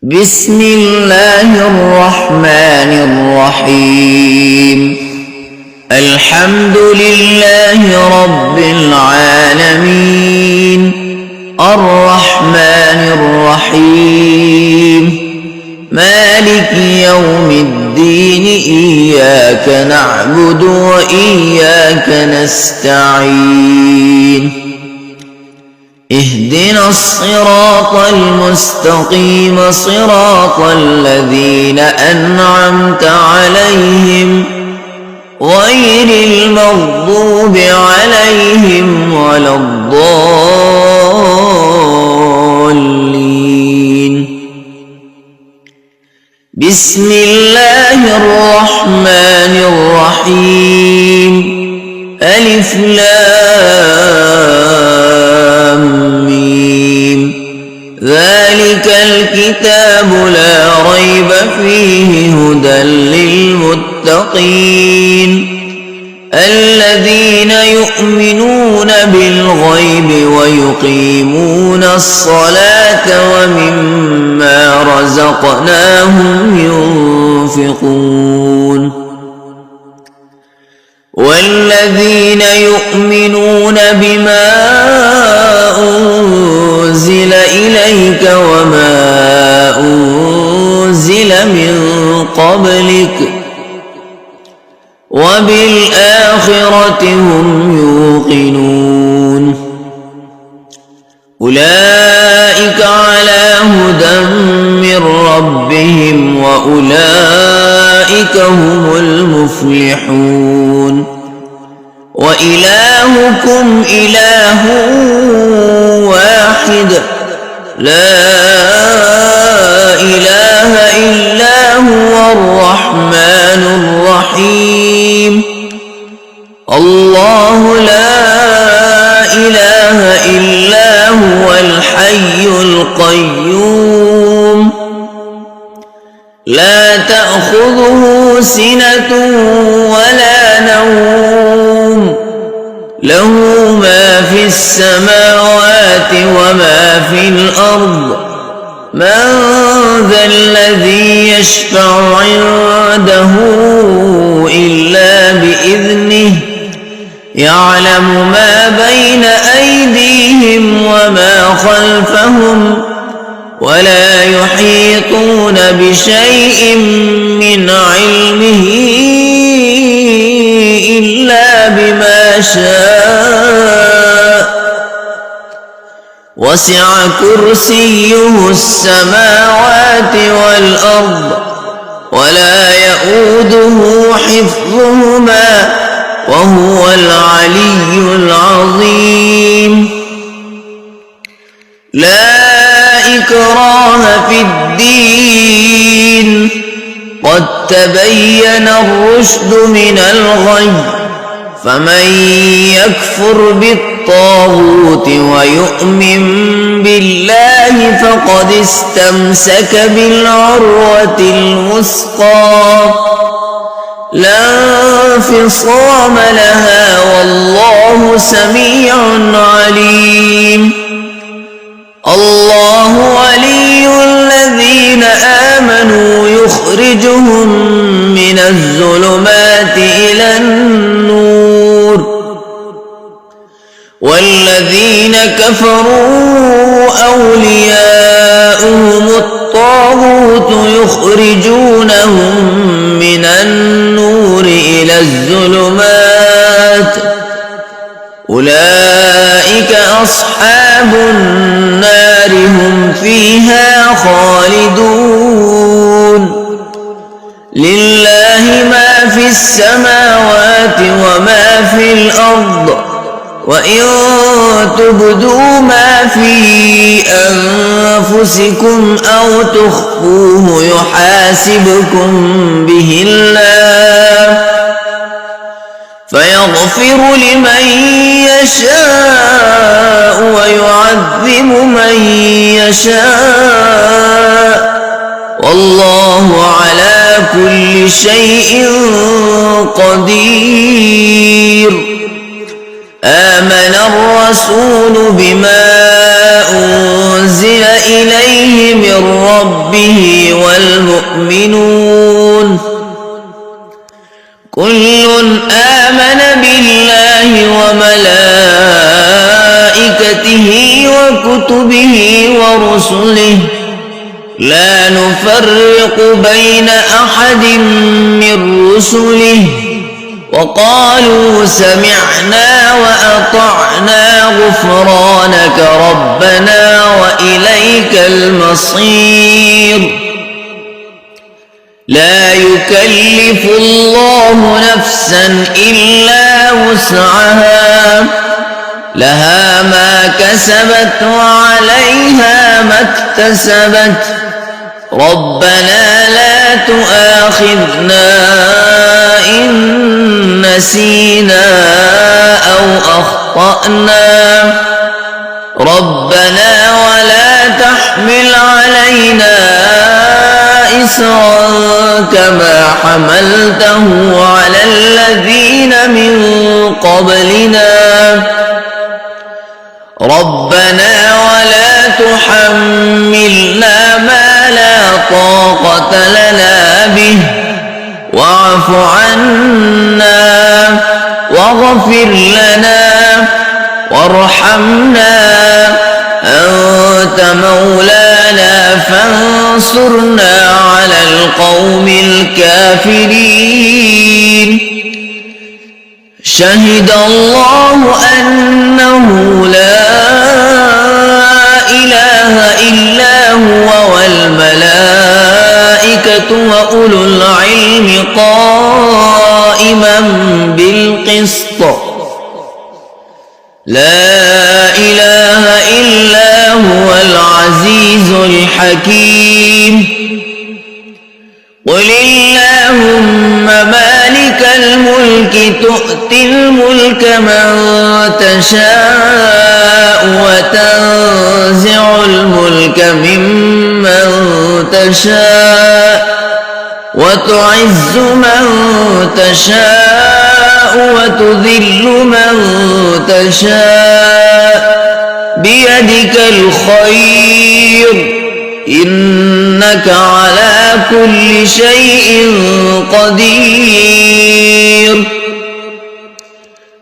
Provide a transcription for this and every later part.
بسم الله الرحمن الرحيم. الحمد لله رب العالمين، الرحمن الرحيم، مالك يوم الدين، إياك نعبد وإياك نستعين. اهدنا الصراط المستقيم، صراط الذين أنعمت عليهم غير المغضوب عليهم ولا الضالين. بسم الله الرحمن الرحيم. ألف لام ميم. ذلك الكتاب لا ريب فيه هدى للمتقين الذين يؤمنون بالغيب ويقيمون الصلاة ومما رزقناهم ينفقون. والذين يؤمنون بما أنزل إليك وما أنزل من قبلك وبالآخرة هم يوقنون. أولئك على هدى من ربهم وأولئك هم المفلحون. وإلهكم إله واحد لا إله إلا هو الرحمن الرحيم. الله لا إله إلا هو الحي القيوم لا تأخذه سنة ولا نوم، له ما في السماوات وما في الأرض. من ذا الذي يشفع عنده إلا بإذنه، يعلم ما بين أيديهم وما خلفهم ولا يحيطون بشيء من علمه إلا بما شاء. وسع كرسيه السماوات والأرض ولا يؤوده حفظهما وهو العلي العظيم. لا إكراه في الدين، قد تبين الرشد من الغي. فمن يكفر بالطاغوت ويؤمن بالله فقد استمسك بالعروة الوثقى لا انفصام لها، والله سميع عليم. الله ولي الذين آمنوا يخرجهم من الظلمات إلى النور، والذين كفروا أولياؤهم الطاغوت يخرجونهم من النور إلى الظلمات. أولئك أصحاب النار هم فيها خالدون. لله ما في السماوات وما في الأرض، وإن تبدوا ما في أنفسكم أو تخفوه يحاسبكم به الله، فيغفر لمن يشاء ويعذب من يشاء، والله على كل شيء قدير. آمن الرسول بما أنزل أنزل إليه من ربه والمؤمنون كل آمن بالله وملائكته وكتبه ورسله لا نفرق بين أحد من رسله وقالوا سمعنا وأطعنا غفرانك ربنا وإليك المصير لا يكلف الله نفسا إلا وسعها لها ما كسبت وعليها ما اكتسبت ربنا لا تؤاخذنا إن نسينا أو أخطأنا ربنا ولا تحمل علينا إسرا كما حملته على الذين من قبلنا ربنا ولا تحملنا ما لا طاقة لنا به واعف عنا واغفر لنا وارحمنا أنت مولانا فانصرنا على القوم الكافرين شهد الله أنه لا إله إلا هو والملائكة وأولو العلم قائما بالقسط لا إله إلا هو العزيز الحكيم قل اللهم مالك الملك تؤتي الملك من تشاء وتنزع الملك ممن تشاء وتعز من تشاء وتذل من تشاء بيدك الخير إنك على كل شيء قدير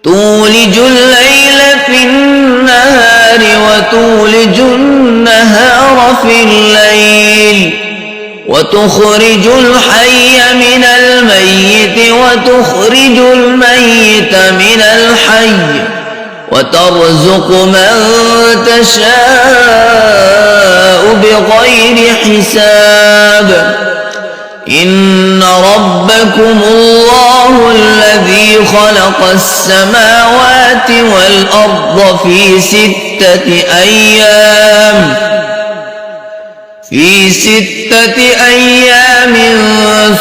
تولج الليل في النهار وتولج النهار في الليل وتخرج الحي من الميت وتخرج الميت من الحي وترزق من تشاء بغير حساب إن ربكم الله الذي خلق السماوات والأرض في 6 أيام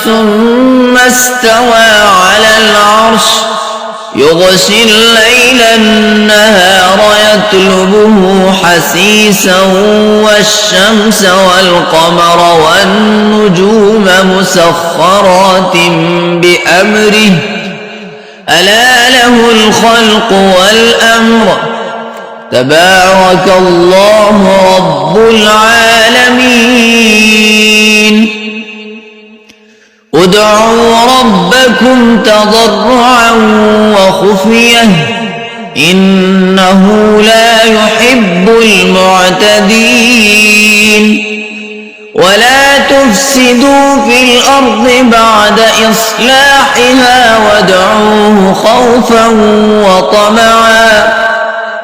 ثم استوى على العرش يغشي الليل النهار يطلبه حثيثا والشمس والقمر والنجوم مسخرات بأمره ألا له الخلق والأمر تبارك الله رب العالمين ادعوا ربكم تضرعا وخفية إنه لا يحب المعتدين ولا تفسدوا في الأرض بعد إصلاحها وادعوه خوفا وطمعا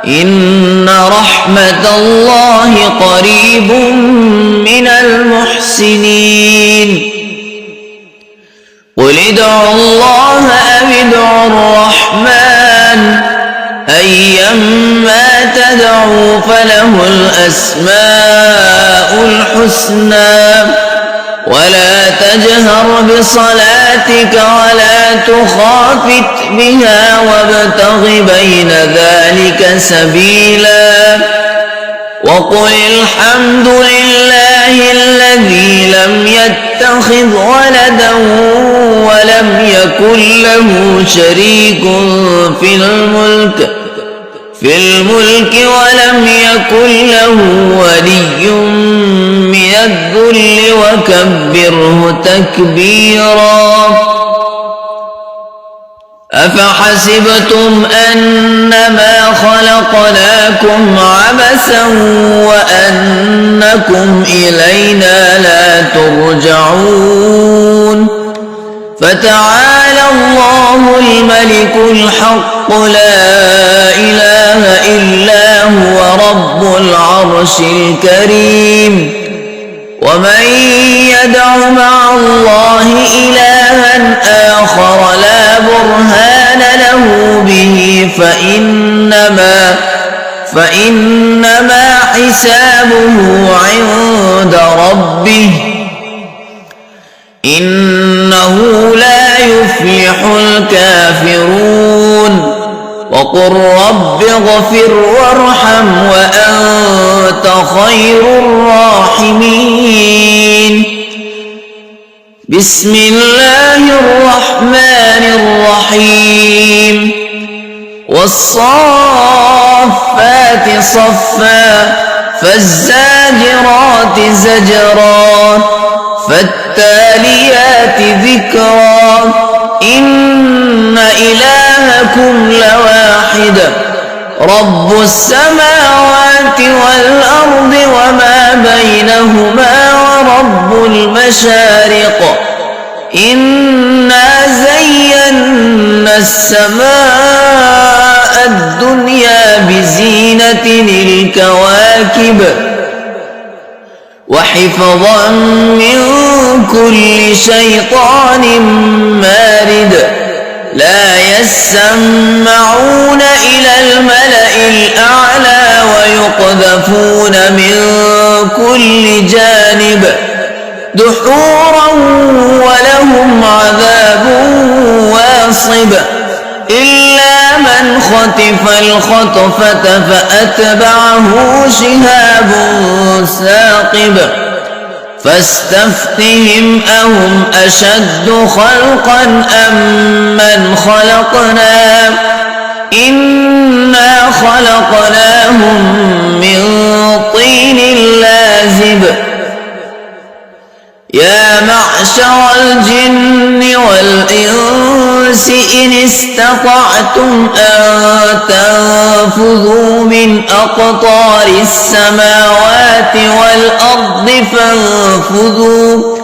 إن رحمة الله قريب من المحسنين قل ادعوا الله أو ادعوا الرحمن أيما تدعوا فله الأسماء الحسنى ولا تجهر بصلاتك ولا تخافت بها وابتغ بين ذلك سبيلا وقل الحمد لله الذي لم يتخذ ولدا ولم يكن له شريك في الملك في الملك ولم يكن له ولي من الذل وكبره تكبيرا أفحسبتم أنما خلقناكم عبثا وأنكم إلينا لا ترجعون فتعالى الله الملك الحق لا إله إلا هو رب العرش الكريم ومن يدع مع الله إلها آخر لا برهان له به فإنما حسابه عند ربه إنه لا يفلح الكافرون وقل رب اغفر وارحم وأنت خير الراحمين بسم الله الرحمن الرحيم والصافات صفا فالزاجرات زجرا فالتاليات ذكرا إن إلهكم لواحد رب السماوات والأرض وما بينهما ورب المشارق إنا زينا السماء الدنيا بزينة الكواكب وحفظا من كل شيطان مارد لا يسمعون إلى الملأ الأعلى ويقذفون من كل جانب دحورا ولهم عذاب واصب إلا من خطف الخطفة فأتبعه شهاب ثاقب فاستفتهم أهم أشد خلقا أم من خلقنا إنا خلقناهم من طين لازب يا معشر الجن والإنس إن استطعتم أن تنفذوا من أقطار السماوات والأرض فانفذوا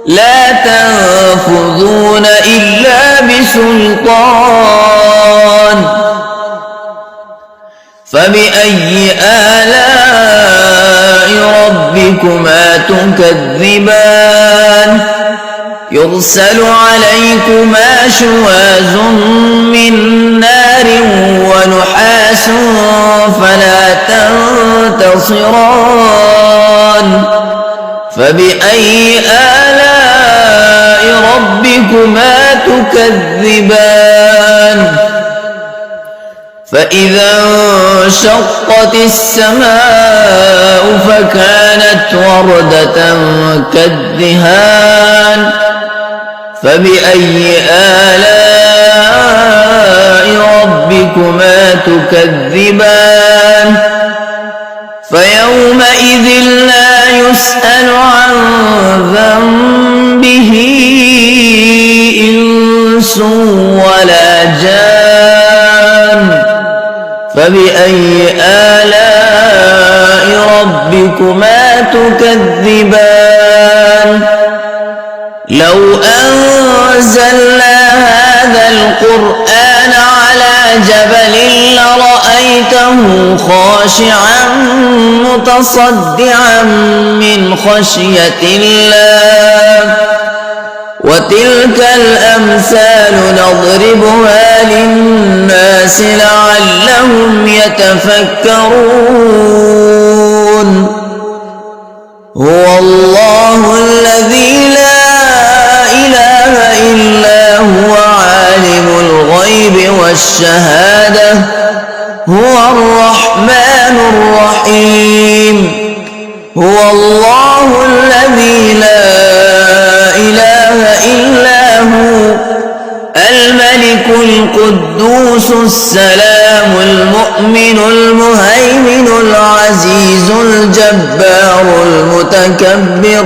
لا تنفذون إلا بسلطان فبأي آلاء ربكما تكذبان يرسل عليكما شواظ من نار ونحاس فلا تنتصران فبأي آلاء ربكما تكذبان فإذا انشقت السماء فكانت وردة كالدهان فبأي آلاء ربكما تكذبان فيومئذ لا يسأل عن ذنبه إنس ولا جان فبأي آلاء ربكما تكذبان لو أنزلنا هذا القرآن على جبل لرأيته خاشعا متصدعا من خشية الله وتلك الأمثال نضربها للناس لعلهم يتفكرون هو الله الذي لا إله إلا هو عالم الغيب والشهادة هو الرحمن الرحيم هو الله الذي لا إله إلا هو الملك القدوس السلام المؤمن المؤمن المهيمن العزيز الجبار المتكبر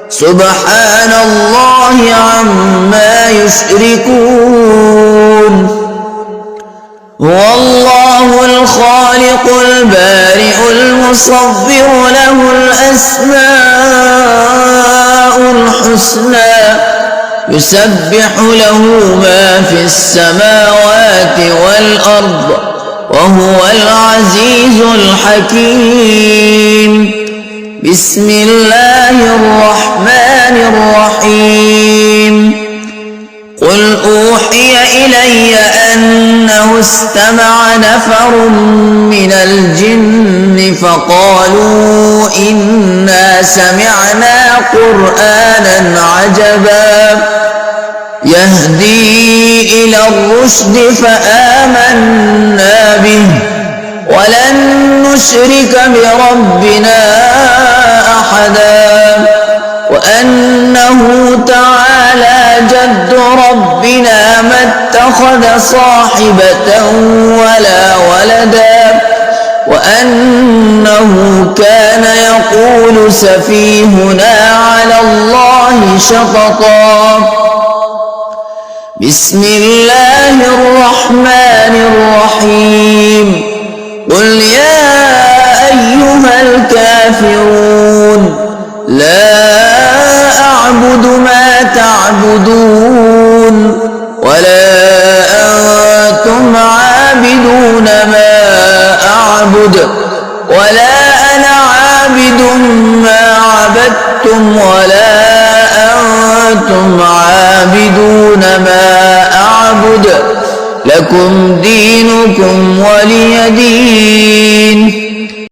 سبحان الله عما يشركون هو الله الخالق البارئ المصور له الأسماء الحسنى يسبح له ما في السماوات والأرض وهو العزيز الحكيم بسم الله الرحمن الرحيم قل أوحي إلي أنه استمع نفر من الجن فقالوا إنا سمعنا قرآنا عجبا يهدي إلى الرشد فآمنا به ولن نشرك بربنا أحدا وأنه تعالى جد ربنا ما اتخذ صاحبة ولا ولدا وأنه كان يقول سفيهنا على الله شططا بسم الله الرحمن الرحيم قل يا أيها الكافرون لا أعبد ما تعبدون ولا أنتم عابدون ما أعبد ولا أنا عابد ما عبدتم ولا أنتم عابدون ما أعبد لكم دينكم ولي دين